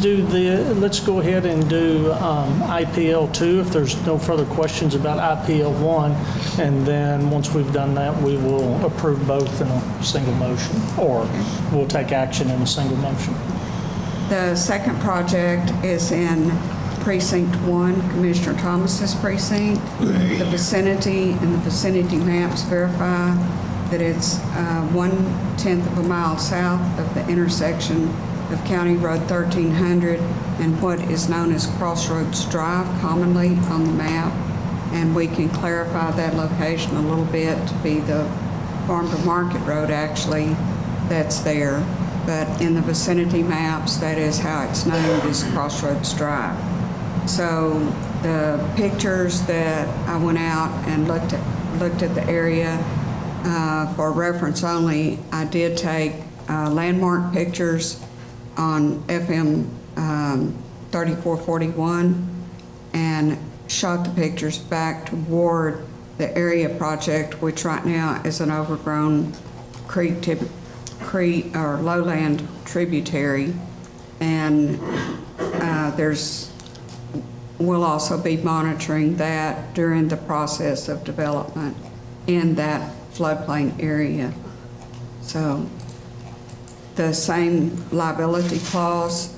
go ahead and do IPL 2 if there's no further questions about IPL 1, and then once we've done that, we will approve both in a single motion, or we'll take action in a single motion. The second project is in Precinct 1, Commissioner Thomas's precinct. The vicinity and the vicinity maps verify that it's 1/10 of a mile south of the intersection of County Road 1300 and what is known as Crossroads Drive commonly on the map. And we can clarify that location a little bit to be the Farm to Market Road actually that's there. But in the vicinity maps, that is how it's named, is Crossroads Drive. So the pictures that I went out and looked at the area for reference only, I did take landmark pictures on FM 3441 and shot the pictures back toward the area project, which right now is an overgrown creek or lowland tributary, and we'll also be monitoring that during the process of development in that floodplain area. So the same liability clause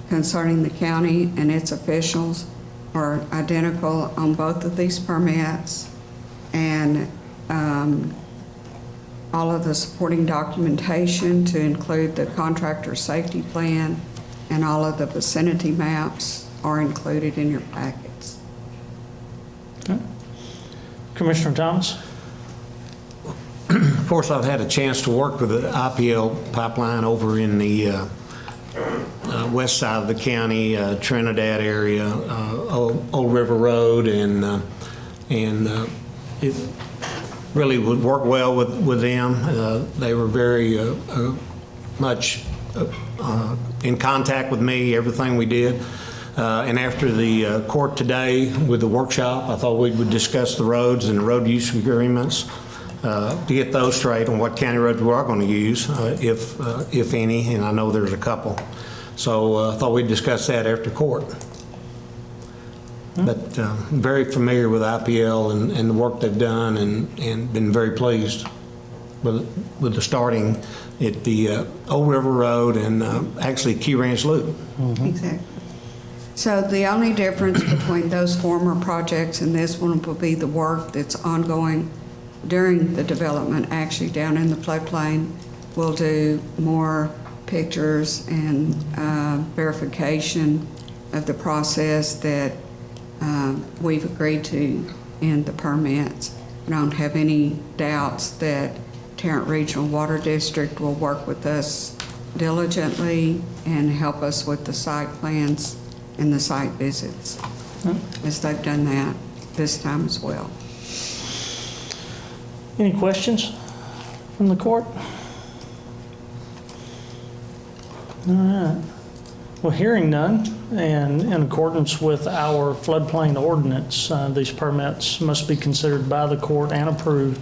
concerning the county and its officials are identical on both of these permits, and all of the supporting documentation to include the contractor safety plan and all of the vicinity maps are included in your packets. Okay. Commissioner Thomas? Of course, I've had a chance to work with the IPL pipeline over in the west side of the county, Trinidad area, Old River Road, and it really would work well with them. They were very much in contact with me, everything we did. And after the court today with the workshop, I thought we would discuss the roads and the road use agreements to get those straight on what county roads we are going to use, if any, and I know there's a couple. So I thought we'd discuss that after court. But very familiar with IPL and the work they've done, and been very pleased with the starting at the Old River Road and actually Key Ranch Loop. Exactly. So the only difference between those former projects and this one will be the work that's ongoing during the development, actually down in the floodplain. We'll do more pictures and verification of the process that we've agreed to in the permits. I don't have any doubts that Tarrant Regional Water District will work with us diligently and help us with the site plans and the site visits, as they've done that this time as well. Any questions from the court? All right. Well, hearing none, and in accordance with our floodplain ordinance, these permits must be considered by the court and approved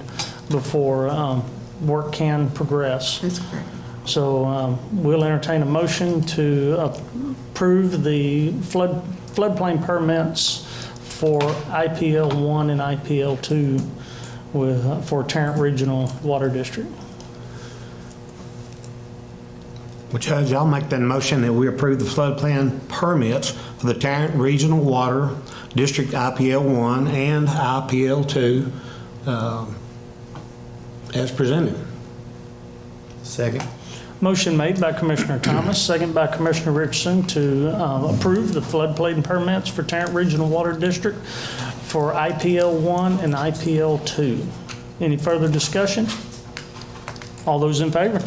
before work can progress. That's correct. So we'll entertain a motion to approve the floodplain permits for IPL 1 and IPL 2 for Tarrant Regional Water District. Well, Judge, I'll make that motion that we approve the floodplain permits for the Tarrant Regional Water District IPL 1 and IPL 2 as presented. Second. Motion made by Commissioner Thomas, second by Commissioner Richardson to approve the floodplain permits for Tarrant Regional Water District for IPL 1 and IPL 2. Any further discussion? All those in favor?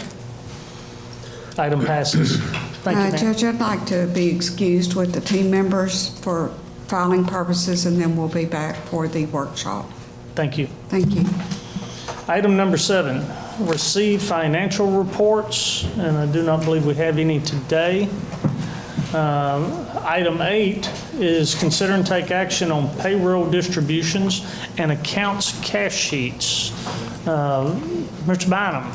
Item passes. Thank you, ma'am. Judge, I'd like to be excused with the team members for filing purposes, and then we'll be back for the workshop. Thank you. Thank you. Item number 7, receive financial reports, and I do not believe we have any today. Item 8 is consider and take action on payroll distributions and accounts cash sheets. Mr. Bynum.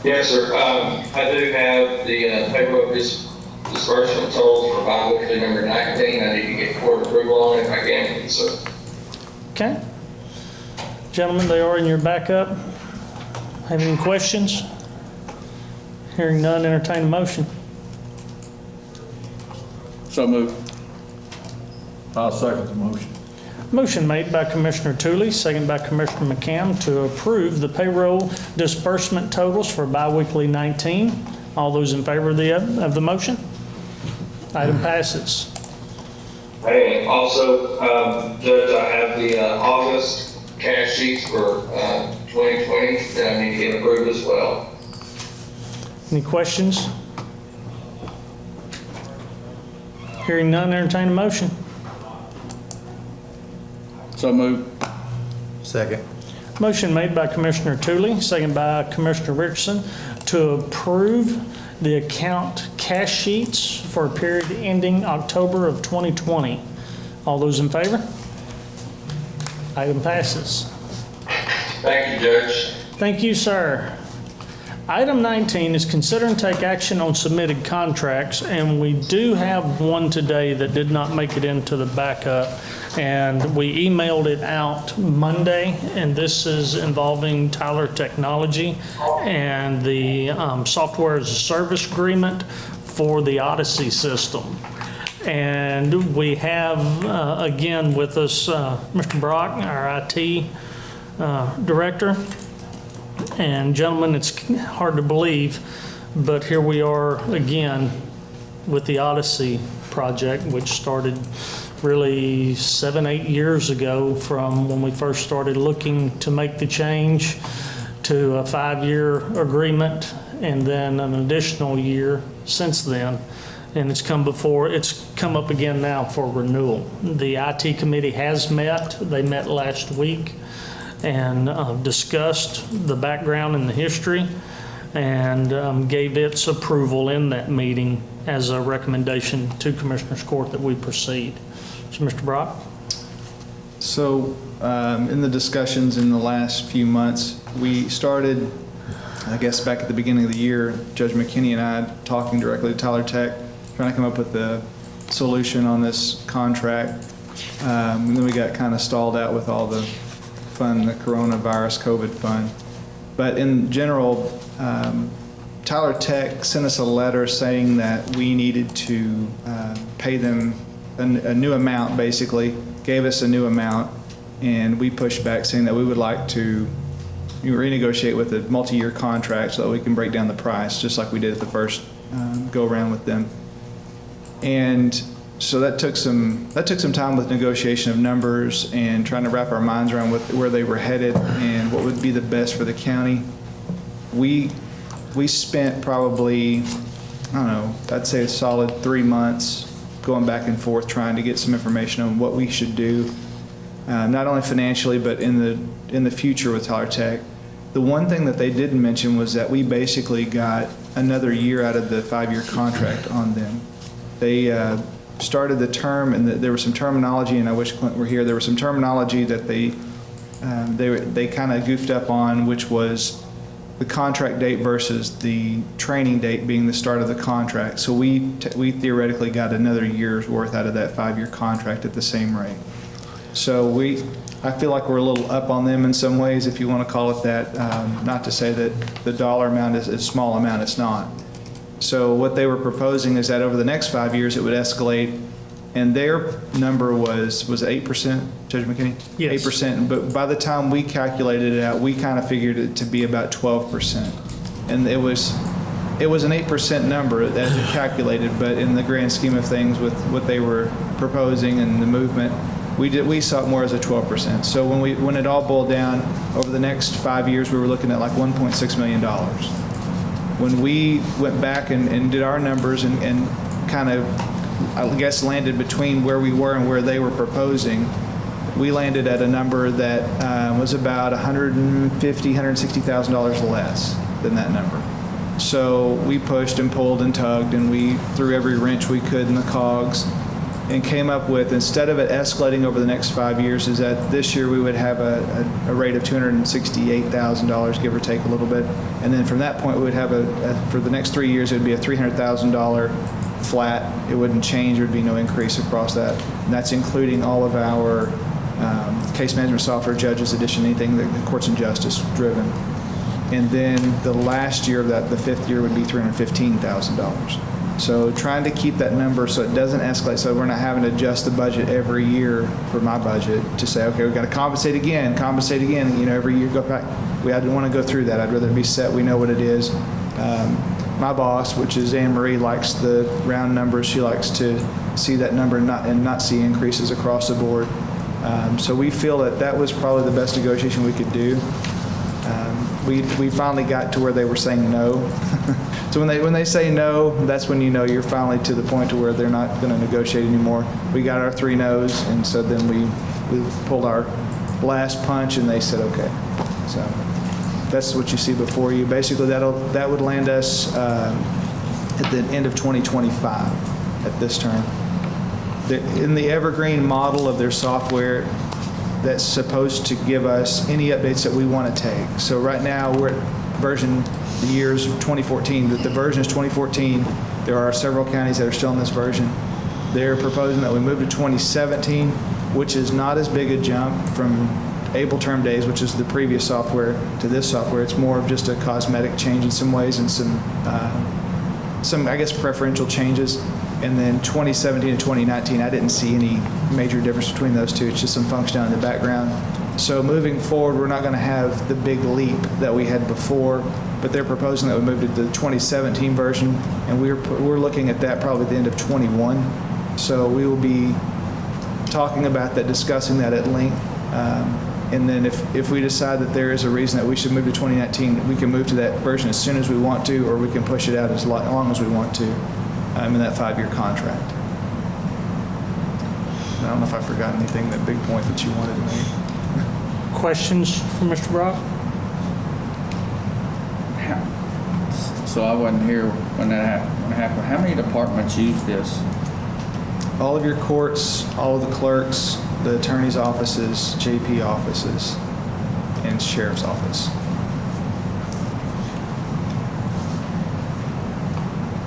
Yes, sir. I do have the payroll disbursement totals for bi-weekly number 19. I need to get court approval on it if I can, sir. Okay. Gentlemen, they are in your backup. Have any questions? Hearing none, entertain a motion. So moved. I'll second the motion. Motion made by Commissioner Tooley, second by Commissioner McCam to approve the payroll disbursement totals for biweekly 19. All those in favor of the motion? Item passes. And also, Judge, I have the August cash sheets for 2020 that I need to get approved as well. Any questions? Hearing none, entertain a motion. So moved. Second. Motion made by Commissioner Tooley, second by Commissioner Richardson to approve the account cash sheets for a period ending October of 2020. All those in favor? Item passes. Thank you, Judge. Thank you, sir. Item 19 is consider and take action on submitted contracts, and we do have one today that did not make it into the backup, and we emailed it out Monday, and this is involving Tyler Technology and the software as a service agreement for the Odyssey system. And we have, again, with us, Mr. Brock, our IT director. And gentlemen, it's hard to believe, but here we are again with the Odyssey project, which started really 7-8 years ago from when we first started looking to make the change to a 5-year agreement and then an additional year since then. And it's come up again now for renewal. The IT committee has met. They met last week and discussed the background and the history and gave its approval in that meeting as a recommendation to Commissioners Court that we proceed. So, Mr. Brock? So in the discussions in the last few months, we started, I guess back at the beginning of the year, Judge McKinney and I talking directly to Tyler Tech, trying to come up with a solution on this contract. And then we got kind of stalled out with all the fund, the coronavirus COVID fund. But in general, Tyler Tech sent us a letter saying that we needed to pay them a new amount, basically, gave us a new amount, and we pushed back saying that we would like to renegotiate with a multi-year contract so that we can break down the price, just like we did at the first go around with them. And so that took some time with negotiation of numbers and trying to wrap our minds around where they were headed and what would be the best for the county. We spent probably, I don't know, I'd say a solid 3 months going back and forth trying to get some information on what we should do, not only financially but in the future with Tyler Tech. The one thing that they didn't mention was that we basically got another year out of the 5-year contract on them. They started the term, and there was some terminology, and I wish Clint were here. There was some terminology that they kind of goofed up on, which was the contract date versus the training date being the start of the contract. So we theoretically got another year's worth out of that 5-year contract at the same rate. So I feel like we're a little up on them in some ways, if you want to call it that. Not to say that the dollar amount is a small amount, it's not. So what they were proposing is that over the next 5 years it would escalate, and their number was 8%, Judge McKinney? Yes. 8%, but by the time we calculated it out, we kind of figured it to be about 12%. And it was an 8% number as it calculated, but in the grand scheme of things with what they were proposing and the movement, we saw it more as a 12%. So when it all boiled down, over the next 5 years, we were looking at like $1.6 million. When we went back and did our numbers and kind of, I guess, landed between where we were and where they were proposing, we landed at a number that was about $150,000, $160,000 less than that number. So we pushed and pulled and tugged, and we threw every wrench we could in the cogs, and came up with, instead of it escalating over the next 5 years, is that this year we would have a rate of $268,000, give or take a little bit. And then from that point, we would have for the next 3 years, it would be a $300,000 flat. It wouldn't change. There would be no increase across that. And that's including all of our case management software, judges edition, anything that the courts and justice driven. And then the last year of that, the 5th year, would be $315,000. So trying to keep that number so it doesn't escalate, so we're not having to adjust the budget every year for my budget to say, okay, we've got to compensate again, every year go back. I didn't want to go through that. I'd rather be set. We know what it is. My boss, which is Anne Marie, likes the round numbers. She likes to see that number and not see increases across the board. So we feel that was probably the best negotiation we could do. We finally got to where they were saying no. So when they say no, that's when you know you're finally to the point to where they're not going to negotiate anymore. We got our 3 no's, and so then we pulled our last punch, and they said okay. So that's what you see before you. Basically, that would land us at the end of 2025 at this term. In the evergreen model of their software, that's supposed to give us any updates that we want to take. So right now we're at version, the year's 2014. The version is 2014. There are several counties that are still in this version. They're proposing that we move to 2017, which is not as big a jump from Able Term Days, which is the previous software, to this software. It's more of just a cosmetic change in some ways and some I guess, preferential changes. And then 2017 and 2019, I didn't see any major difference between those two. It's just some functionality in the background. So moving forward, we're not going to have the big leap that we had before, but they're proposing that we move to the 2017 version, and we're looking at that probably at the end of 21. So we will be talking about that, discussing that at length. And then if we decide that there is a reason that we should move to 2019, we can move to that version as soon as we want to, or we can push it out as long as we want to in that 5-year contract. I don't know if I forgot anything, that big point that you wanted to make. Questions for Mr. Brock? So I wasn't here when that happened. How many departments use this? All of your courts, all of the clerks, the attorney's offices, JP offices, and sheriff's office.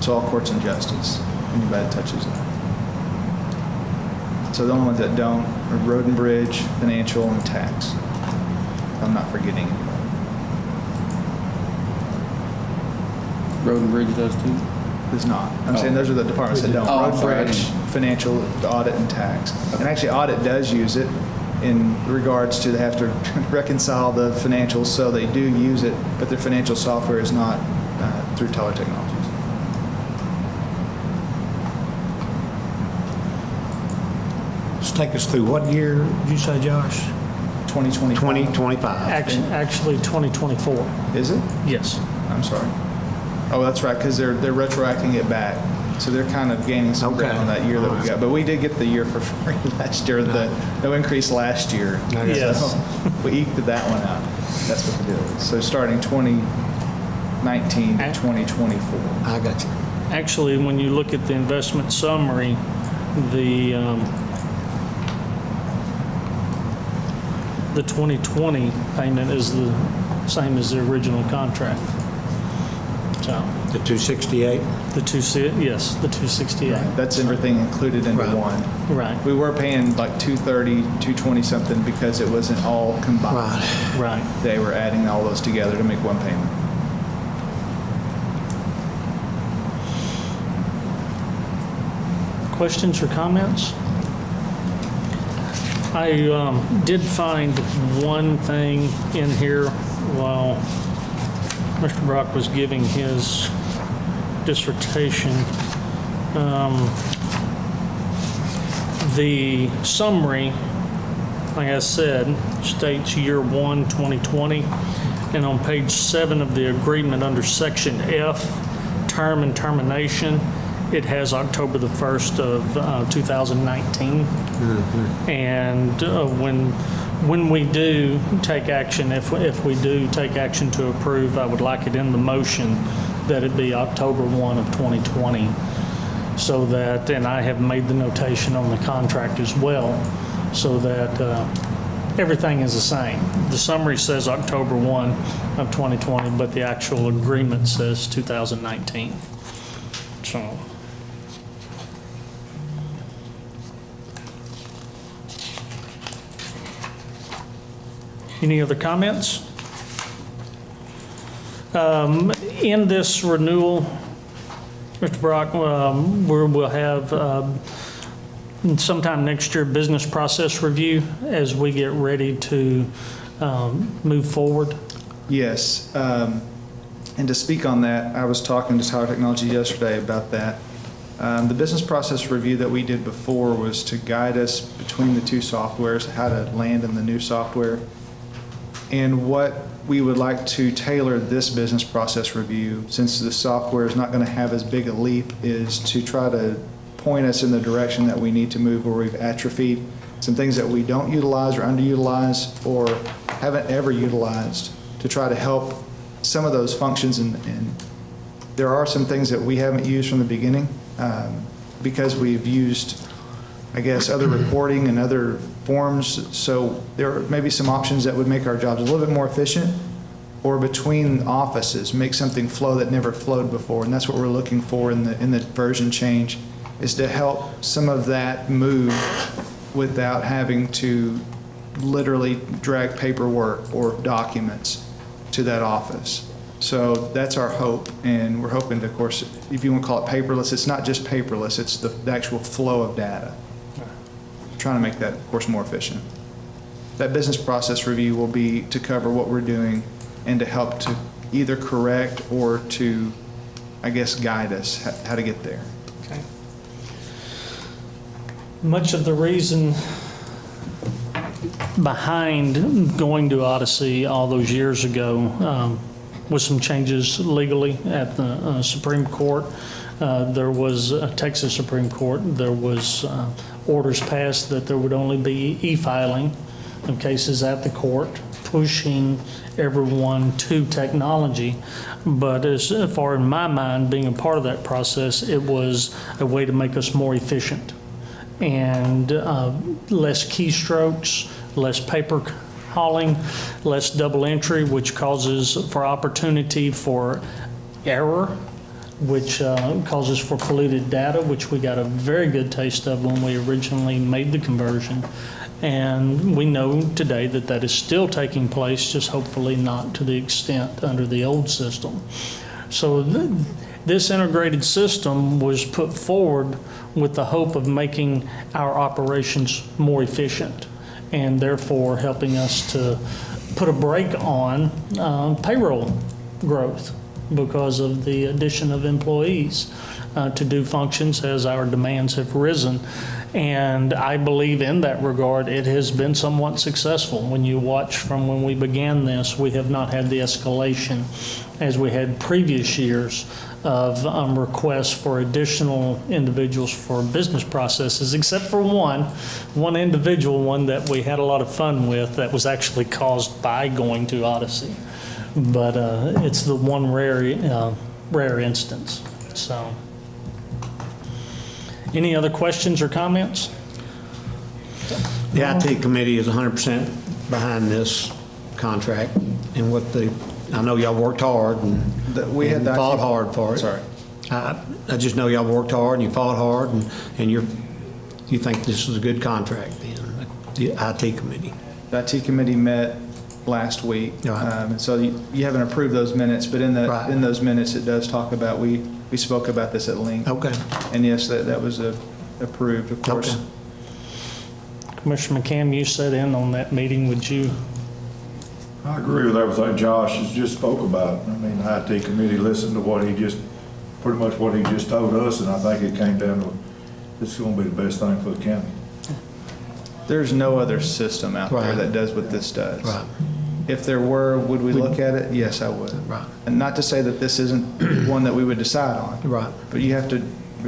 So all courts and justice, anybody that touches that. So the only ones that don't are road and bridge, financial, and tax. I'm not forgetting anybody. Road and bridge does too? Does not. I'm saying those are the departments that don't. Road and bridge, financial, audit, and tax. And actually audit does use it in regards to they have to reconcile the financials, so they do use it, but their financial software is not through Teller Technologies. Take us through what year did you say, Josh? 2025. 2025. Actually 2024. Is it? Yes. I'm sorry. Oh, that's right, because they're retroacting it back. So they're kind of gaining some ground on that year that we got. But we did get the year for free last year, no increase last year. Yes. So we eked that one out. That's what the deal is. So starting 2019 to 2024. I got you. Actually, when you look at the investment summary, the 2020 payment is the same as the original contract. So the 268? Yes, the 268. Right. That's everything included into one. Right. We were paying like 230, 220 something because it wasn't all combined. Right. They were adding all those together to make one payment. Questions or comments? I did find one thing in here while Mr. Brock was giving his dissertation. The summary, like I said, states year 1, 2020. And on page 7 of the agreement, under section F, term and termination, it has October the 1st of 2019. And when we do take action, if we do take action to approve, I would like it in the motion that it be October 1 of 2020. So that, and I have made the notation on the contract as well, so that everything is the same. The summary says October 1 of 2020, but the actual agreement says 2019. So. Any other comments? In this renewal, Mr. Brock, we'll have sometime next year business process review as we get ready to move forward. Yes, and to speak on that, I was talking to Tower Technology yesterday about that. The business process review that we did before was to guide us between the two softwares, how to land in the new software. And what we would like to tailor this business process review, since the software is not going to have as big a leap, is to try to point us in the direction that we need to move, where we've atrophied some things that we don't utilize or underutilize or haven't ever utilized, to try to help some of those functions. And there are some things that we haven't used from the beginning because we've used, I guess, other reporting and other forms. So there may be some options that would make our jobs a little bit more efficient, or between offices, make something flow that never flowed before. And that's what we're looking for in the version change, is to help some of that move without having to literally drag paperwork or documents to that office. So that's our hope, and we're hoping to, of course, if you want to call it paperless, it's not just paperless, it's the actual flow of data. Trying to make that, of course, more efficient. That business process review will be to cover what we're doing and to help to either correct or to, I guess, guide us how to get there. Okay. Much of the reason behind going to Odyssey all those years ago was some changes legally at the Supreme Court. There was a Texas Supreme Court. There was orders passed that there would only be e-filing of cases at the court, pushing everyone to technology. But as far in my mind, being a part of that process, it was a way to make us more efficient and less keystrokes, less paper hauling, less double entry, which causes for opportunity for error, which causes for polluted data, which we got a very good taste of when we originally made the conversion. And we know today that that is still taking place, just hopefully not to the extent under the old system. So this integrated system was put forward with the hope of making our operations more efficient, and therefore helping us to put a brake on payroll growth because of the addition of employees to do functions as our demands have risen. And I believe in that regard, it has been somewhat successful. When you watch from when we began this, we have not had the escalation as we had previous years of requests for additional individuals for business processes, except for one individual one that we had a lot of fun with that was actually caused by going to Odyssey. But it's the one rare instance. So, any other questions or comments? The IT committee is 100% behind this contract, and I know y'all worked hard and fought hard for it. Sorry. I just know y'all worked hard and you fought hard, and you think this is a good contract then, the IT committee. The IT committee met last week, and so you haven't approved those minutes, but in those minutes it does talk about, we spoke about this at length. Okay. And yes, that was approved, of course. Okay. Commissioner McCam, you sat in on that meeting. Would you? I agree with everything Josh has just spoke about. I mean, the IT committee listened to pretty much what he just told us, and I think it came down to, this is going to be the best thing for the county. There's no other system out there that does what this does. Right. If there were, would we look at it? Yes, I would. Right. And not to say that this isn't one that we would decide on. Right. But you have to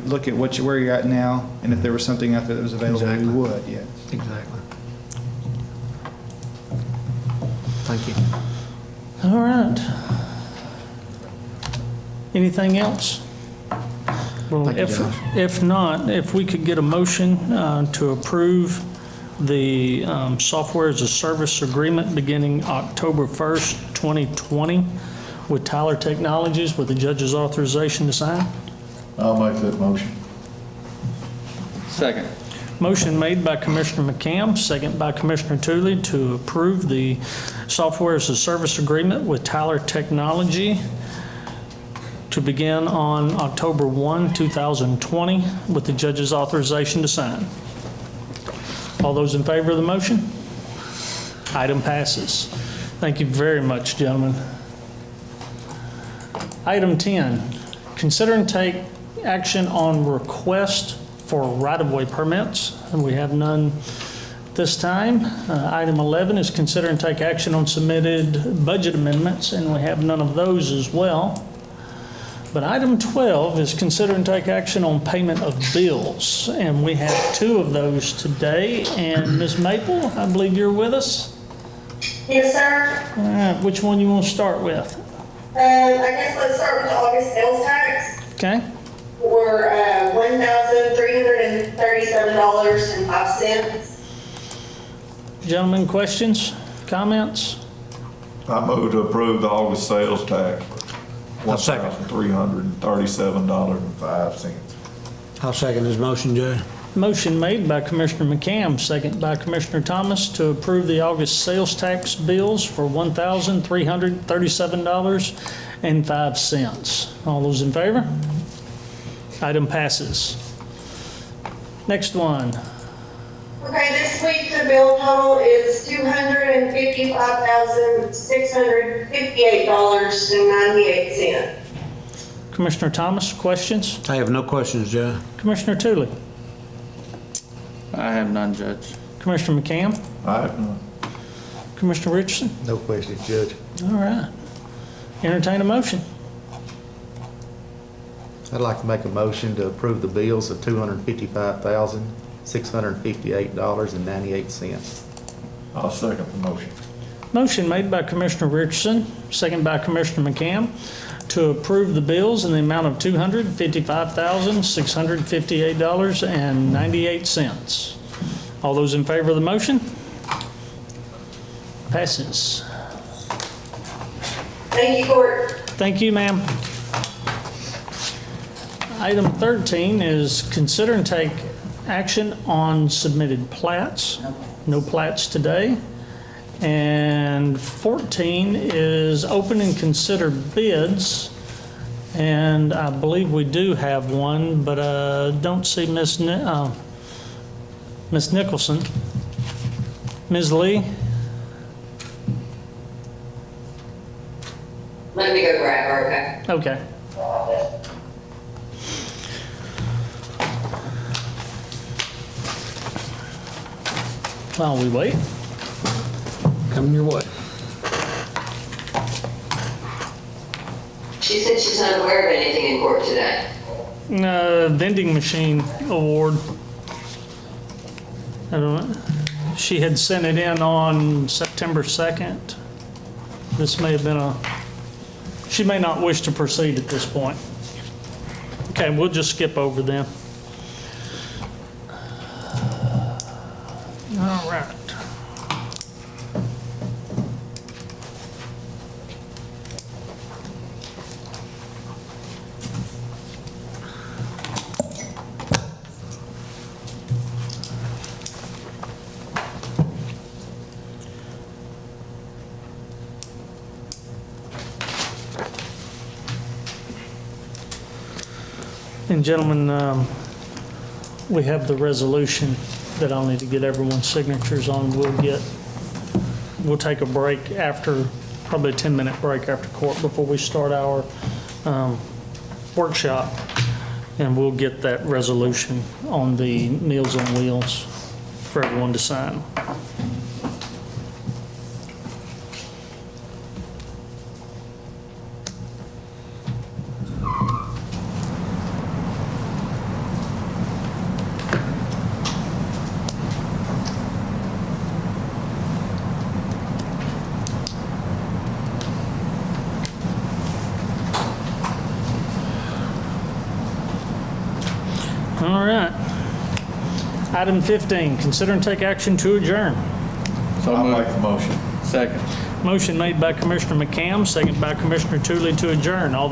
look at where you're at now, and if there was something out there that was available, Exactly. we would, yes. Exactly. Thank you. All right. Anything else? Well, Thank you, Josh. if not, if we could get a motion to approve the software as a service agreement beginning October 1st, 2020 with Tyler Technologies with the judge's authorization to sign. I'll make that motion. Second. Motion made by Commissioner McCam, second by Commissioner Tooley to approve the software as a service agreement with Tyler Technology to begin on October 1, 2020 with the judge's authorization to sign. All those in favor of the motion? Item passes. Thank you very much, gentlemen. Item 10, consider and take action on request for right-of-way permits, and we have none this time. Item 11 is consider and take action on submitted budget amendments, and we have none of those as well. But item 12 is consider and take action on payment of bills, and we have two of those today. And Ms. Maple, I believe you're with us. Yes, sir. All right, which one you want to start with? I guess let's start with the August sales tax Okay. for $1,337.05. Gentlemen, questions, comments? I move to approve the August sales tax. I'll second. $1,337.05. I'll second his motion, Jay. Motion made by Commissioner McCam, second by Commissioner Thomas to approve the August sales tax bills for $1,337.05. All those in favor? Item passes. Next one. Okay, this week the bill total is $255,658.98. Commissioner Thomas, questions? I have no questions, Jay. Commissioner Tooley? I have none, Judge. Commissioner McCam? I have none. Commissioner Richardson? No questions, Judge. All right. Entertain a motion. I'd like to make a motion to approve the bills of $255,658.98. I'll second the motion. Motion made by Commissioner Richardson, second by Commissioner McCam, to approve the bills in the amount of $255,658.98. All those in favor of the motion? Passes. Thank you, Court. Thank you, ma'am. Item 13 is consider and take action on submitted plats. No plats today. And 14 is open and consider bids. And I believe we do have one, but don't see Miss Nicholson. Ms. Lee? Let me go grab her, okay? Okay. While we wait. Coming your way. She said she's unaware of anything in court today. Vending machine award. I don't know. She had sent it in on September 2nd. This may have been she may not wish to proceed at this point. Okay, we'll just skip over them. All right. And gentlemen, we have the resolution that I'll need to get everyone's signatures on. We'll take a break after, probably a 10-minute break after court before we start our workshop. And we'll get that resolution on the Meals on Wheels for everyone to sign. Item 15, consider and take action to adjourn. So I'll moved. make the motion. Second. Motion made by Commissioner McCam, second by Commissioner Tooley to adjourn. All those